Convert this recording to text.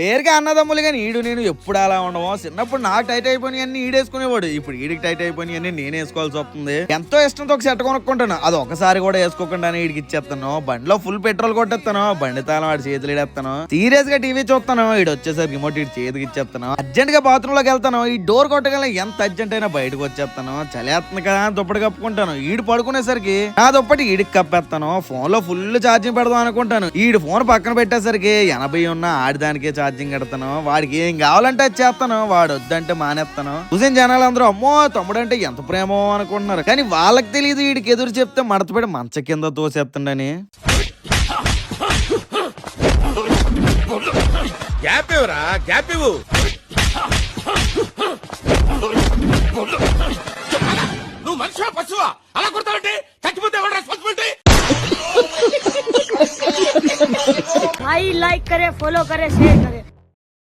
పేరుగా అన్నదమ్ములు కానీ ఈడు నేను ఎప్పుడు అలా ఉండవు. చిన్నప్పుడు నాకు టైట్ అయిపోయి అన్ని ఈడేసుకునేవాడు, ఇప్పుడు ఈడికి టైట్ అయిపోయి అన్ని నేను వేసుకోవాల్సి వస్తుంది. ఎంతో ఇష్టంతో ఒక సెట్ కొనుక్కుంటాను, అది ఒకసారి కూడా వేసుకోకుండా ఈడికి ఇచ్చేస్తాను. బండిలో ఫుల్ పెట్రోల్ కొట్టేస్తాను, బండి తాళం వాడి చేతులు ఇడేస్తాను. సీరియస్ గా టీవీ చూస్తాను, ఈడు వచ్చేసరికి రిమోట్ ఇటు చేతికి ఇచ్చేస్తాను. అర్జెంట్ గా బాత్రూమ్ లోకి వెళ్తాను, ఈ డోర్ కొట్టగల ఎంత అర్జెంట్ అయినా బయటకు వచ్చేస్తాను. చలేస్తుంది కదా దుప్పటి కప్పుకుంటాను, ఈడు పడుకునేసరికి నా దుప్పటి ఈడికి కప్పేస్తాను. ఫోన్ లో ఫుల్ ఛార్జింగ్ పెడదాం అనుకుంటాను, ఈడు ఫోన్ పక్కన పెట్టేసరికి 80 ఉన్న ఆడిదానికే ఛార్జింగ్ పెడతాను. వాడికి ఏం కావాలంటే అది చేస్తాను, వాడు వద్దంటే మానేస్తాను. చూసిన జనాలు అందరూ అమ్మో తమ్ముడు అంటే ఎంత ప్రేమో అనుకుంటున్నారు, కానీ వాళ్ళకి తెలియదు వీడికి ఎదురు చెప్తే మడతపెట్టి మంచ కింద తోసేస్తుండని. నువ్వు మనిషివా పశువా? అలా కొడతావంటే చచ్చిపోతే రెస్పాన్సిబిలిటీ. भाई लाइक करे, फॉलो करे, शेयर करे.